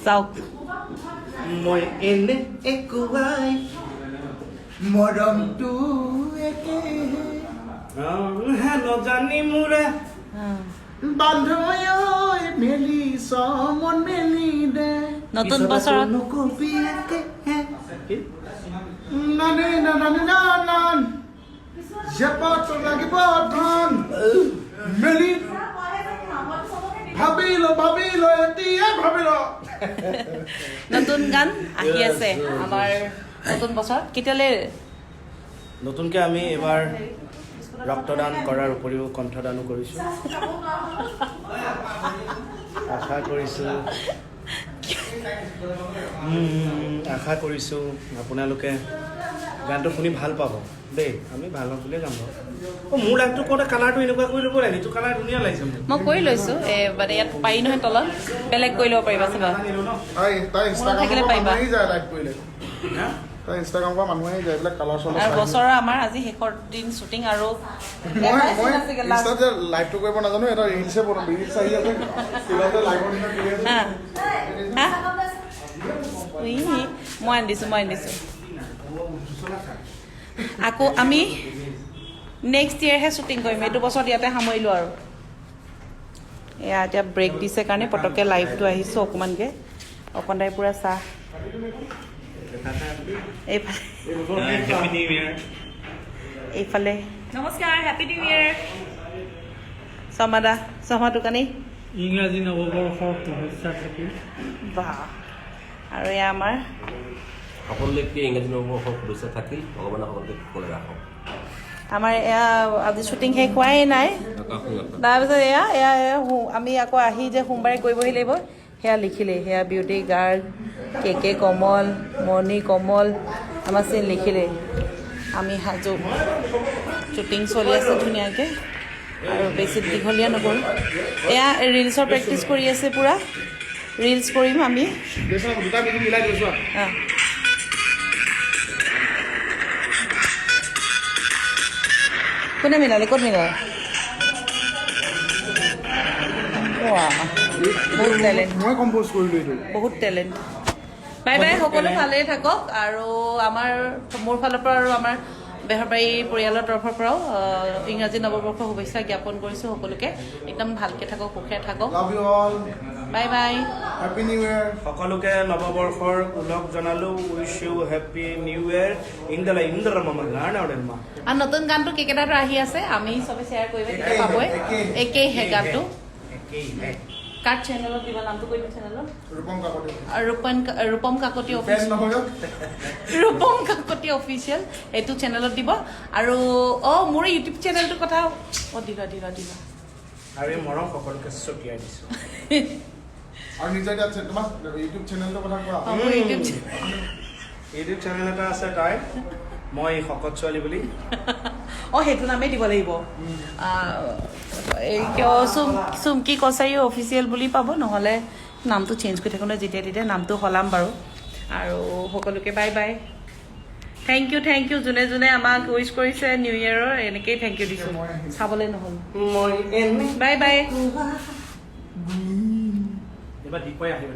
যাওক মই এনে একুৱাই মৰমটো একে নজানি মোৰে বান্ধৈ মেলি মন মেলি দে নতুন বছৰত নকবি একে নানি নানি নান জেপত লাগিব ধন মেলি ভাবিলো এতিয়া ভাবিলো নতুন গান আহি আছে আমাৰ নতুন বছৰত কেতিয়ালৈ নতুনকৈ আমি এবাৰ ৰক্তদান কৰাৰ উপৰিও কণ্ঠদানো কৰিছোঁ আশা কৰিছোঁ আপোনালোকে গানটো শুনি ভাল পাব দেই আমি ভাল হ'ব বুলিয়ে যাম বাৰু মোৰ লাইফটো কওঁতে কালাৰটো এনেকুৱা কৰি ল'ব লাগে এইটো কালাৰ ধুনীয়া লাগিছে মই কৰি লৈছোঁ মানে ইয়াত পাৰি নহয় তলত বেলেগ কৰি ল'ব পাৰিবা চাবা থাকিলে পাৰিবা ইনষ্টাগ্ৰামৰ পৰা মানুহে যায় এইবিলাক কালাৰ চালাৰ আৰু বছৰৰ আমাৰ আজি শেষৰ দিন শ্বুটিং আৰু মই ইনষ্টাত যে লাইভটো কৰিব নাজানো এটা ৰিলছে বনাম ৰিলছ আহি আছে কিবা এটা লাইভৰ দিনত মই আনিছোঁ আকৌ আমি নেক্সট ইয়েৰহে শ্বুটিং কৰিম এইটো বছৰত ইয়াতে সামৰিলোঁ আৰু এয়া এতিয়া ব্ৰেক দিছে কাৰণে পটককৈ লাইভটো আহিছোঁ অকণমানকৈ অকণদাই পূৰা চাহ এইফালে নমস্কাৰ হেপী নিউ ইয়েৰ শৰ্মা দোকানী ইংৰাজী নৱবৰ্ষৰ শুভেচ্ছা থাকিল বাহ আৰু এয়া আমাৰ সকলোকে ইংৰাজী নৱবৰ্ষৰ শুভেচ্ছা থাকিল ভগৱানে সকলোকে সকলোকে ৰাখক আমাৰ এয়া আজি শ্বুটিং শেষ হোৱাই নাই তাৰপিছত এয়া আমি আকৌ আহি যে সোমবাৰে কৰিবহি লাগিব সেয়া লিখিলে সেয়া বিউটি গাৰ্ল কে কমল মণি কমল আমাৰ চিন লিখিলে আমি সাজু শ্বুটিং চলি আছে ধুনীয়াকৈ আৰু বেছি দীঘলীয়া নকৰোঁ এয়া ৰিলছৰ প্ৰেক্টিচ কৰি আছে পূৰা ৰিলছ কৰিম আমি কোনে মিলালে ক'ত মিলালে বহুত টেলেণ্ট মই কম্প'জ কৰিলোঁ এইটো বহুত টেলেণ্ট বাই বাই সকলো ভালেই থাকক আৰু মোৰ ফালৰ পৰা আৰু আমাৰ বেহৰবাৰী পৰিয়ালৰ তৰফৰ পৰাও ইংৰাজী নৱবৰ্ষৰ শুভেচ্ছা জ্ঞাপন কৰিছোঁ সকলোকে একদম ভালকৈ থাকক সুখে থাকক love you all bye bye happy new year সকলোকে নৱবৰ্ষৰ ওলগ জনালোঁ wish you happy new year Indar মামা গান আউডেনমা আৰু নতুন গানটো কেইকেইটাতো আহি আছে আমি চবে শ্বেয়াৰ কৰিবা তেতিয়া পাবই একেইহে গানটো কাৰ চেনেলত দিবা নামটো কৈ দিবা চেনেলত ৰূপম কাকতি অফিচিয়েল এইটো চেনেলত দিব আৰু মোৰ ইউটিউব চেনেলটোৰ কথা দিবা আৰু এই মৰম সকলোকে ছটিয়াই দিছোঁ আৰু নিজৰ তোমাৰ ইউটিউব চেনেলটোৰ কথা কোৱা ইউটিউব চেনেল এটা আছে তাই মই শকত ছোৱালী বুলি সেইটো নামেই দিব লাগিব চুমকি কছাৰী অফিচিয়েল বুলি পাব নহ'লে নামটো চেঞ্জ কৰি থাকোঁ যেতিয়া তেতিয়া নামটো সলাম বাৰু আৰু সকলোকে বাই বাই থেংক ইউ যোনে যোনে আমাক উইচ কৰিছে নিউ ইয়েৰৰ এনেকেই থেংক ইউ দিছোঁ চাবলৈ নহ'ল মই বাই বাই এবাৰ দীপই আহিব